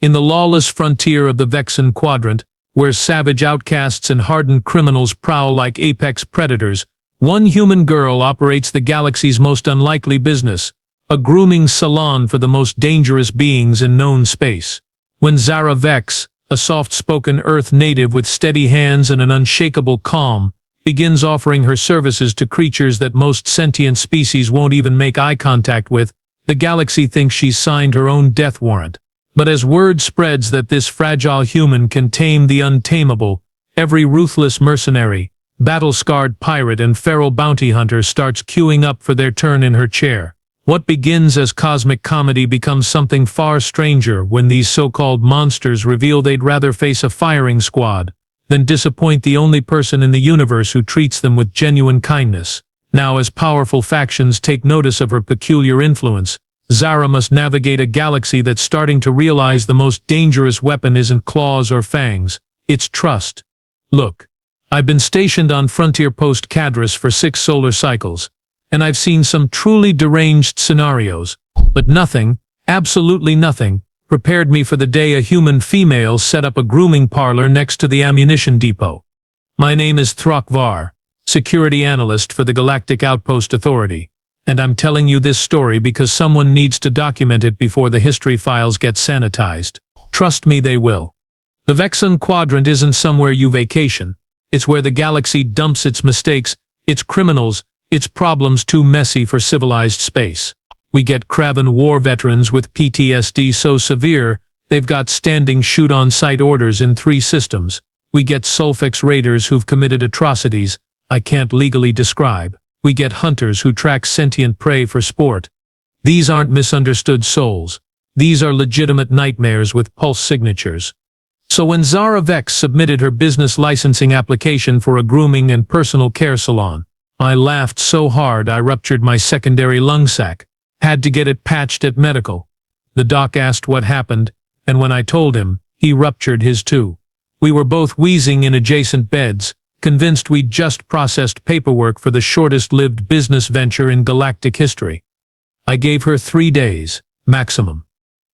In the lawless frontier of the Vexen quadrant, where savage outcasts and hardened criminals prowl like apex predators, one human girl operates the galaxy's most unlikely business, a grooming salon for the most dangerous beings in known space. When Zara Vex, a soft-spoken Earth native with steady hands and an unshakable calm, begins offering her services to creatures that most sentient species won't even make eye contact with, the galaxy thinks she's signed her own death warrant. But as word spreads that this fragile human can tame the untamable, every ruthless mercenary, battle-scarred pirate and feral bounty hunter starts queuing up for their turn in her chair. What begins as cosmic comedy becomes something far stranger when these so-called monsters reveal they'd rather face a firing squad than disappoint the only person in the universe who treats them with genuine kindness. Now, as powerful factions take notice of her peculiar influence, Zara must navigate a galaxy that's starting to realize the most dangerous weapon isn't claws or fangs, it's trust. Look, I've been stationed on Frontier Post Cadrus for 6 solar cycles, and I've seen some truly deranged scenarios, but nothing, absolutely nothing, prepared me for the day a human female set up a grooming parlor next to the ammunition depot. My name is Throckvar, security analyst for the Galactic Outpost Authority, and I'm telling you this story because someone needs to document it before the history files get sanitized. Trust me, they will. The Vexen Quadrant isn't somewhere you vacation. It's where the galaxy dumps its mistakes, its criminals, its problems too messy for civilized space. We get Kraven war veterans with PTSD so severe, they've got standing shoot-on-sight orders in 3 systems. We get Sulfex raiders who've committed atrocities I can't legally describe. We get hunters who track sentient prey for sport. These aren't misunderstood souls. These are legitimate nightmares with pulse signatures. So when Zara Vex submitted her business licensing application for a grooming and personal care salon, I laughed so hard I ruptured my secondary lung sac. Had to get it patched at medical. The doc asked what happened, and when I told him, he ruptured his too. We were both wheezing in adjacent beds, convinced we'd just processed paperwork for the shortest-lived business venture in galactic history. I gave her 3 days, maximum.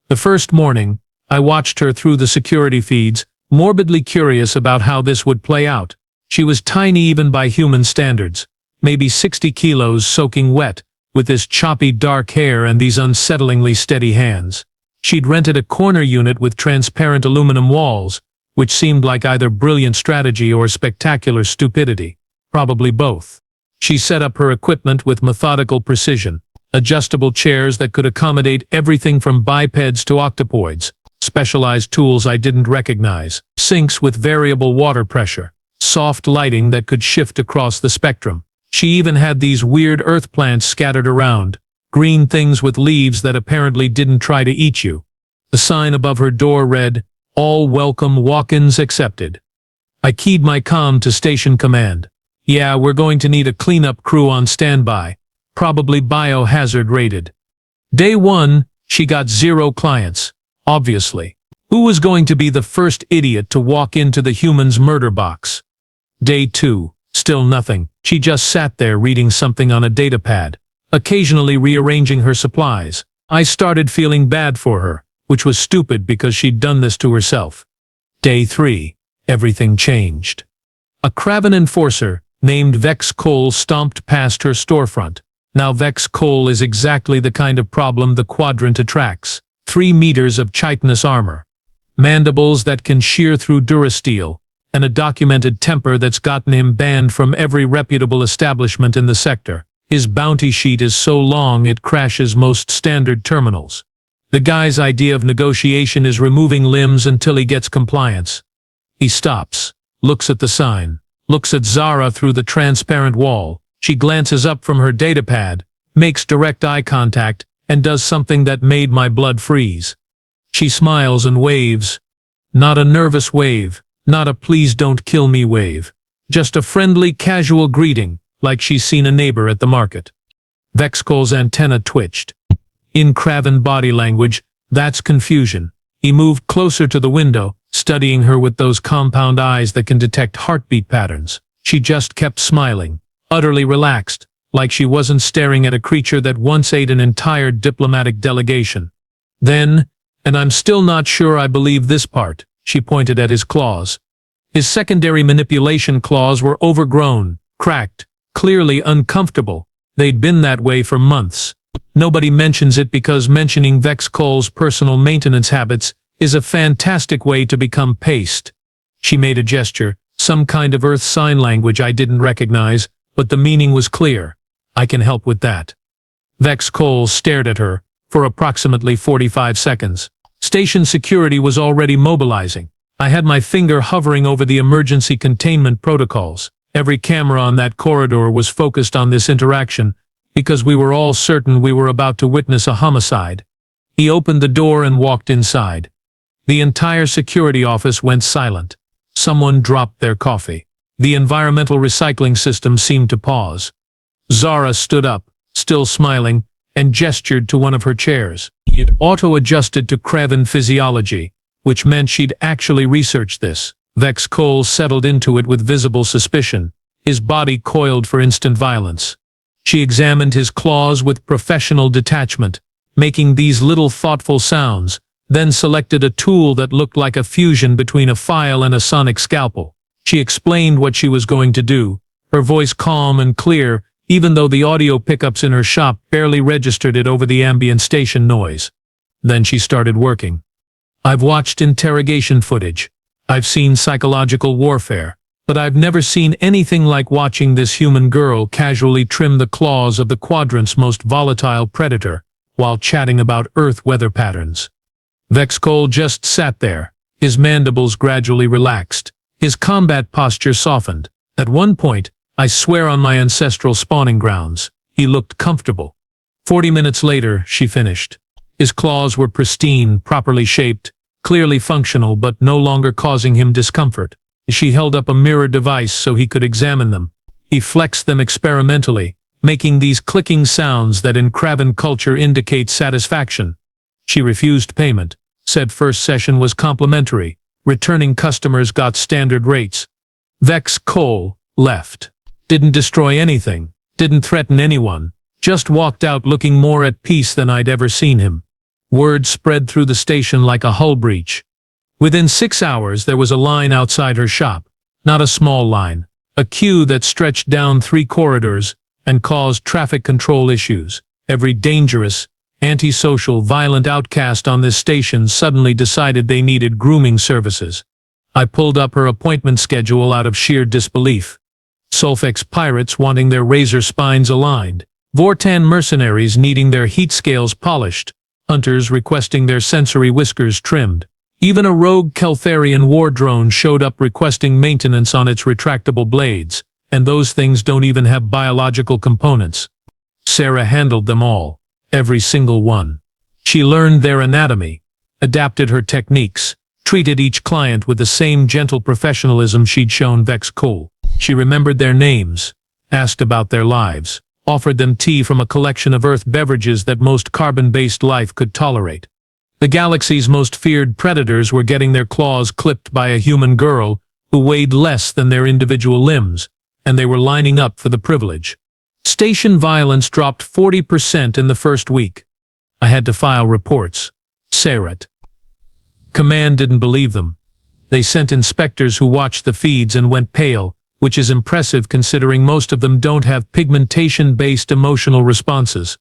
The first morning, I watched her through the security feeds, morbidly curious about how this would play out. She was tiny even by human standards, maybe 60 kilos soaking wet, with this choppy dark hair and these unsettlingly steady hands. She'd rented a corner unit with transparent aluminum walls, which seemed like either brilliant strategy or spectacular stupidity. Probably both. She set up her equipment with methodical precision. Adjustable chairs that could accommodate everything from bipeds to octopoids. Specialized tools I didn't recognize. Sinks with variable water pressure. Soft lighting that could shift across the spectrum. She even had these weird earth plants scattered around. Green things with leaves that apparently didn't try to eat you. The sign above her door read, "All welcome walk-ins accepted." I keyed my comm to station command. Yeah, we're going to need a cleanup crew on standby. Probably biohazard rated. Day 1, she got 0 clients. Obviously. Who was going to be the first idiot to walk into the human's murder box? Day 2, still nothing. She just sat there reading something on a datapad, occasionally rearranging her supplies. I started feeling bad for her, which was stupid because she'd done this to herself. Day 3, everything changed. A Kraven enforcer, named Vex Cole, stomped past her storefront. Now Vex Cole is exactly the kind of problem the Quadrant attracts. 3 meters of chitinous armor. Mandibles that can shear through durasteel, and a documented temper that's gotten him banned from every reputable establishment in the sector. His bounty sheet is so long it crashes most standard terminals. The guy's idea of negotiation is removing limbs until he gets compliance. He stops, looks at the sign, looks at Zara through the transparent wall. She glances up from her datapad, makes direct eye contact, and does something that made my blood freeze. She smiles and waves. Not a nervous wave, not a please don't kill me wave. Just a friendly, casual greeting, like she's seen a neighbor at the market. Vex Cole's antenna twitched. In Kraven body language, that's confusion. He moved closer to the window, studying her with those compound eyes that can detect heartbeat patterns. She just kept smiling, utterly relaxed, like she wasn't staring at a creature that once ate an entire diplomatic delegation. Then, And I'm still not sure I believe this part, she pointed at his claws. His secondary manipulation claws were overgrown, cracked, clearly uncomfortable. They'd been that way for months. Nobody mentions it because mentioning Vex Cole's personal maintenance habits is a fantastic way to become paste. She made a gesture, some kind of earth sign language I didn't recognize, but the meaning was clear. I can help with that. Vex Cole stared at her for approximately 45 seconds. Station security was already mobilizing. I had my finger hovering over the emergency containment protocols. Every camera on that corridor was focused on this interaction because we were all certain we were about to witness a homicide. He opened the door and walked inside. The entire security office went silent. Someone dropped their coffee. The environmental recycling system seemed to pause. Zara stood up, still smiling, and gestured to one of her chairs. It auto-adjusted to Kraven physiology, which meant she'd actually researched this. Vex Cole settled into it with visible suspicion, his body coiled for instant violence. She examined his claws with professional detachment, making these little thoughtful sounds, then selected a tool that looked like a fusion between a file and a sonic scalpel. She explained what she was going to do, her voice calm and clear, even though the audio pickups in her shop barely registered it over the ambient station noise. Then she started working. I've watched interrogation footage. I've seen psychological warfare, but I've never seen anything like watching this human girl casually trim the claws of the quadrant's most volatile predator while chatting about Earth weather patterns. Vex Cole just sat there, his mandibles gradually relaxed, his combat posture softened. At one point, I swear on my ancestral spawning grounds, he looked comfortable. 40 minutes later, she finished. His claws were pristine, properly shaped, clearly functional but no longer causing him discomfort. She held up a mirror device so he could examine them. He flexed them experimentally, making these clicking sounds that in Kraven culture indicate satisfaction. She refused payment, said first session was complimentary, returning customers got standard rates. Vex Cole left. Didn't destroy anything, didn't threaten anyone, just walked out looking more at peace than I'd ever seen him. Word spread through the station like a hull breach. Within 6 hours there was a line outside her shop, not a small line, a queue that stretched down 3 corridors and caused traffic control issues. Every dangerous, antisocial, violent outcast on this station suddenly decided they needed grooming services. I pulled up her appointment schedule out of sheer disbelief. Sulfex pirates wanting their razor spines aligned, Vortan mercenaries needing their heat scales polished, hunters requesting their sensory whiskers trimmed. Even a rogue Keltharian war drone showed up requesting maintenance on its retractable blades, and those things don't even have biological components. Sarah handled them all, every single one. She learned their anatomy, adapted her techniques, treated each client with the same gentle professionalism she'd shown Vex Cole. She remembered their names, asked about their lives, offered them tea from a collection of earth beverages that most carbon-based life could tolerate. The galaxy's most feared predators were getting their claws clipped by a human girl who weighed less than their individual limbs, and they were lining up for the privilege. Station violence dropped 40% in the first week. I had to file reports. Sarat. Command didn't believe them. They sent inspectors who watched the feeds and went pale, which is impressive considering most of them don't have pigmentation-based emotional responses.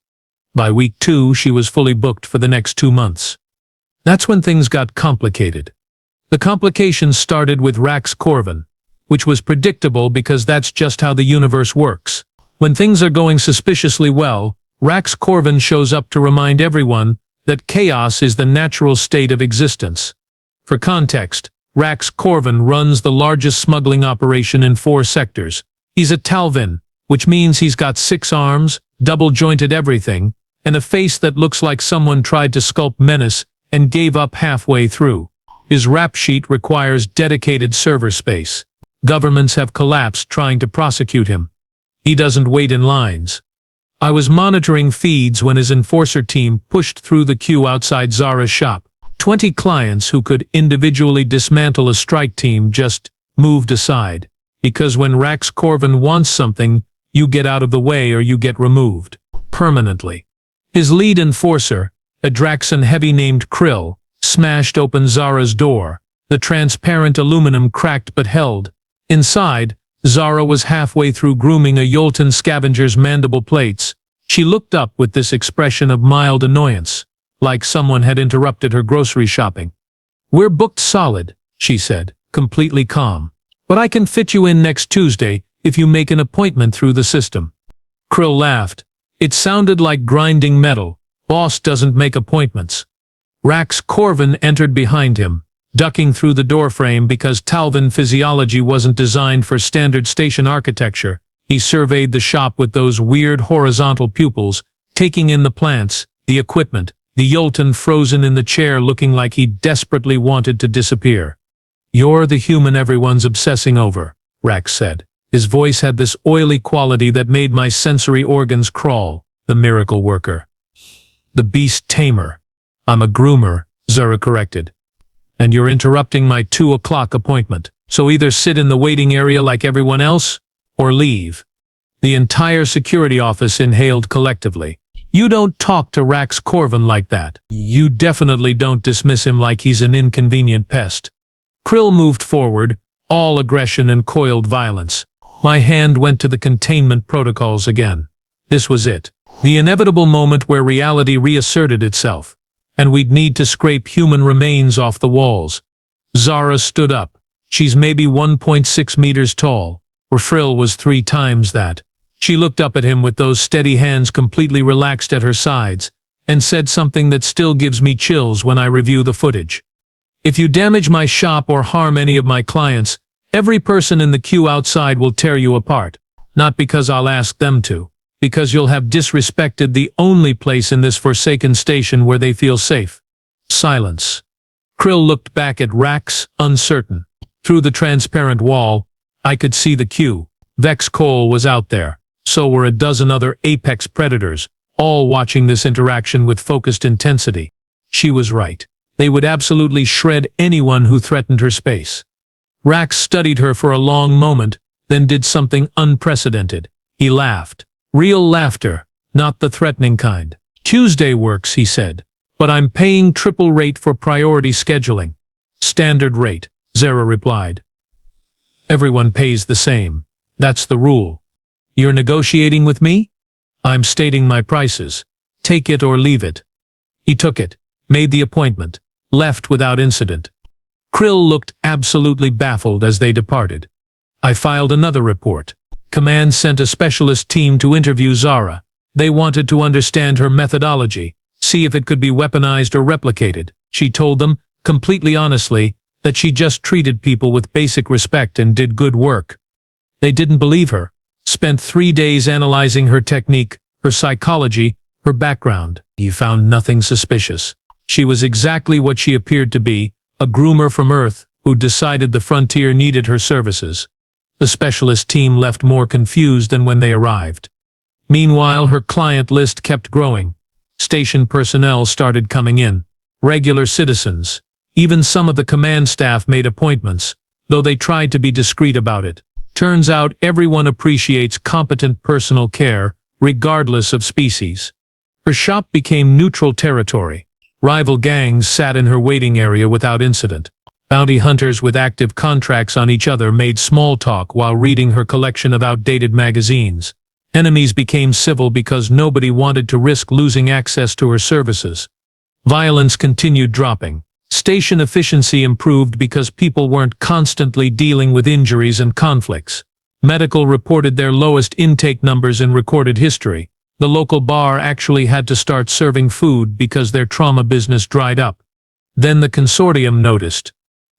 By week 2, she was fully booked for the next 2 months. That's when things got complicated. The complications started with Rax Corvin, which was predictable because that's just how the universe works. When things are going suspiciously well, Rax Corvin shows up to remind everyone that chaos is the natural state of existence. For context, Rax Corvin runs the largest smuggling operation in 4 sectors. He's a Talvin, which means he's got 6 arms, double-jointed everything, and a face that looks like someone tried to sculpt menace and gave up halfway through. His rap sheet requires dedicated server space. Governments have collapsed trying to prosecute him. He doesn't wait in lines. I was monitoring feeds when his enforcer team pushed through the queue outside Zara's shop. 20 clients who could individually dismantle a strike team just moved aside. Because when Rax Corvin wants something, you get out of the way or you get removed. Permanently. His lead enforcer, a Draxan heavy named Krill, smashed open Zara's door. The transparent aluminum cracked but held. Inside, Zara was halfway through grooming a Yolton scavenger's mandible plates. She looked up with this expression of mild annoyance, like someone had interrupted her grocery shopping. "We're booked solid," she said, completely calm. "But I can fit you in next Tuesday if you make an appointment through the system." Krill laughed. It sounded like grinding metal. Boss doesn't make appointments. Rax Corvin entered behind him, ducking through the doorframe because Talvin physiology wasn't designed for standard station architecture. He surveyed the shop with those weird horizontal pupils, taking in the plants, the equipment, the Yolton frozen in the chair looking like he desperately wanted to disappear. "You're the human everyone's obsessing over," Rax said. His voice had this oily quality that made my sensory organs crawl. "The miracle worker. The beast tamer." "I'm a groomer," Zara corrected. "And you're interrupting my 2 o'clock appointment. So either sit in the waiting area like everyone else, or leave." The entire security office inhaled collectively. "You don't talk to Rax Corvin like that. You definitely don't dismiss him like he's an inconvenient pest." Krill moved forward, all aggression and coiled violence. My hand went to the containment protocols again. This was it. The inevitable moment where reality reasserted itself. And we'd need to scrape human remains off the walls. Zara stood up. She's maybe 1.6 meters tall. Her frill was 3 times that. She looked up at him with those steady hands completely relaxed at her sides, and said something that still gives me chills when I review the footage. "If you damage my shop or harm any of my clients, every person in the queue outside will tear you apart. Not because I'll ask them to. Because you'll have disrespected the only place in this forsaken station where they feel safe." Silence. Krill looked back at Rax, uncertain. Through the transparent wall, I could see the queue. Vex Cole was out there. So were a dozen other apex predators, all watching this interaction with focused intensity. She was right. They would absolutely shred anyone who threatened her space. Rax studied her for a long moment, then did something unprecedented. He laughed. Real laughter, not the threatening kind. "Tuesday works," he said. "But I'm paying triple rate for priority scheduling." "Standard rate," Zara replied. "Everyone pays the same. That's the rule." "You're negotiating with me?" "I'm stating my prices. Take it or leave it." He took it, made the appointment, left without incident. Krill looked absolutely baffled as they departed. I filed another report. Command sent a specialist team to interview Zara. They wanted to understand her methodology, see if it could be weaponized or replicated. She told them, completely honestly, that she just treated people with basic respect and did good work. They didn't believe her. Spent 3 days analyzing her technique, her psychology, her background. He found nothing suspicious. She was exactly what she appeared to be, a groomer from Earth who decided the frontier needed her services. The specialist team left more confused than when they arrived. Meanwhile, her client list kept growing. Station personnel started coming in. Regular citizens. Even some of the command staff made appointments, though they tried to be discreet about it. Turns out everyone appreciates competent personal care, regardless of species. Her shop became neutral territory. Rival gangs sat in her waiting area without incident. Bounty hunters with active contracts on each other made small talk while reading her collection of outdated magazines. Enemies became civil because nobody wanted to risk losing access to her services. Violence continued dropping. Station efficiency improved because people weren't constantly dealing with injuries and conflicts. Medical reported their lowest intake numbers in recorded history. The local bar actually had to start serving food because their trauma business dried up. Then the consortium noticed.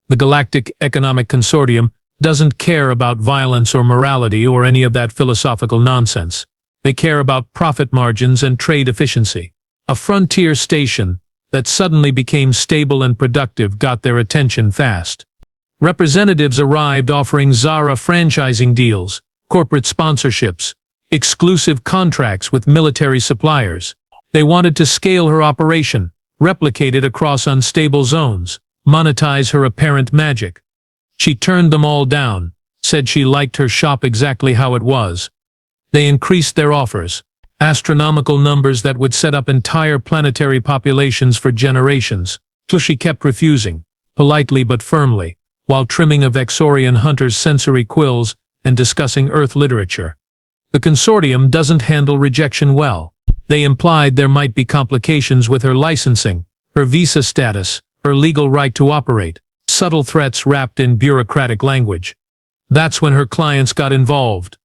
The Galactic Economic Consortium doesn't care about violence or morality or any of that philosophical nonsense. They care about profit margins and trade efficiency. A frontier station that suddenly became stable and productive got their attention fast. Representatives arrived offering Zara franchising deals, corporate sponsorships, exclusive contracts with military suppliers. They wanted to scale her operation, replicate it across unstable zones, monetize her apparent magic. She turned them all down, said she liked her shop exactly how it was. They increased their offers, astronomical numbers that would set up entire planetary populations for generations. So she kept refusing, politely but firmly, while trimming a Vexorian hunter's sensory quills and discussing Earth literature. The consortium doesn't handle rejection well. They implied there might be complications with her licensing, her visa status, her legal right to operate, subtle threats wrapped in bureaucratic language. That's when her clients got involved.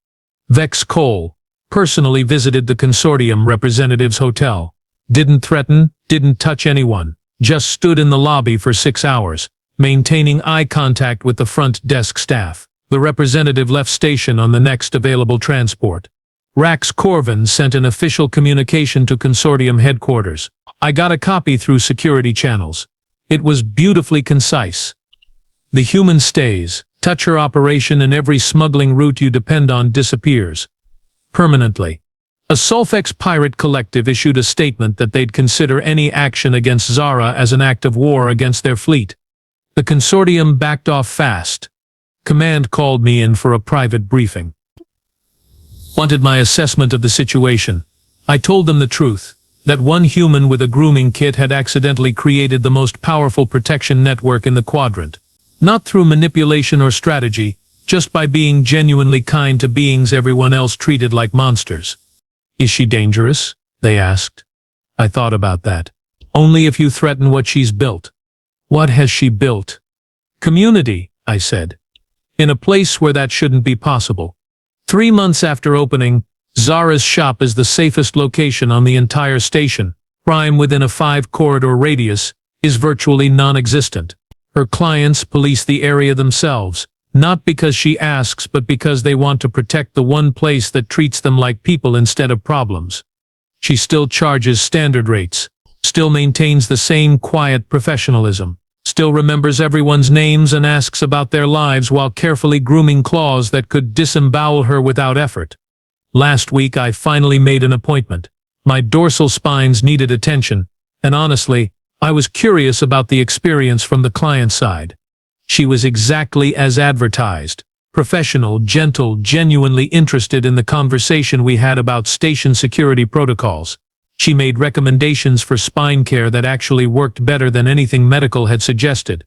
Vex Cole personally visited the consortium representative's hotel. Didn't threaten, didn't touch anyone, just stood in the lobby for 6 hours, maintaining eye contact with the front desk staff. The representative left station on the next available transport. Rax Corvin sent an official communication to consortium headquarters. I got a copy through security channels. It was beautifully concise. The human stays. Touch her operation and every smuggling route you depend on disappears. Permanently. A Sulfex pirate collective issued a statement that they'd consider any action against Zara as an act of war against their fleet. The consortium backed off fast. Command called me in for a private briefing. Wanted my assessment of the situation. I told them the truth, that one human with a grooming kit had accidentally created the most powerful protection network in the quadrant. Not through manipulation or strategy, just by being genuinely kind to beings everyone else treated like monsters. Is she dangerous? They asked. I thought about that. Only if you threaten what she's built. What has she built? Community, I said. In a place where that shouldn't be possible. 3 months after opening, Zara's shop is the safest location on the entire station. Crime within a 5-corridor radius is virtually non-existent. Her clients police the area themselves, not because she asks but because they want to protect the one place that treats them like people instead of problems. She still charges standard rates, still maintains the same quiet professionalism, still remembers everyone's names and asks about their lives while carefully grooming claws that could disembowel her without effort. Last week I finally made an appointment. My dorsal spines needed attention, and honestly, I was curious about the experience from the client side. She was exactly as advertised. Professional, gentle, genuinely interested in the conversation we had about station security protocols. She made recommendations for spine care that actually worked better than anything medical had suggested.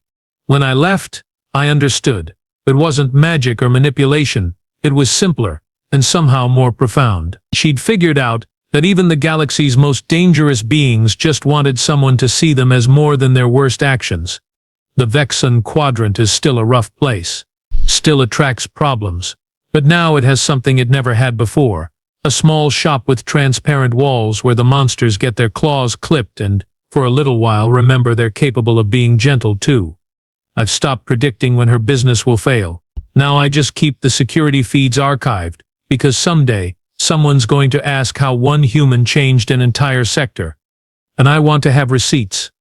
When I left, I understood. It wasn't magic or manipulation. It was simpler, and somehow more profound. She'd figured out that even the galaxy's most dangerous beings just wanted someone to see them as more than their worst actions. The Vexen quadrant is still a rough place. Still attracts problems. But now it has something it never had before. A small shop with transparent walls where the monsters get their claws clipped and, for a little while, remember they're capable of being gentle too. I've stopped predicting when her business will fail. Now I just keep the security feeds archived, because someday, someone's going to ask how one human changed an entire sector. And I want to have receipts.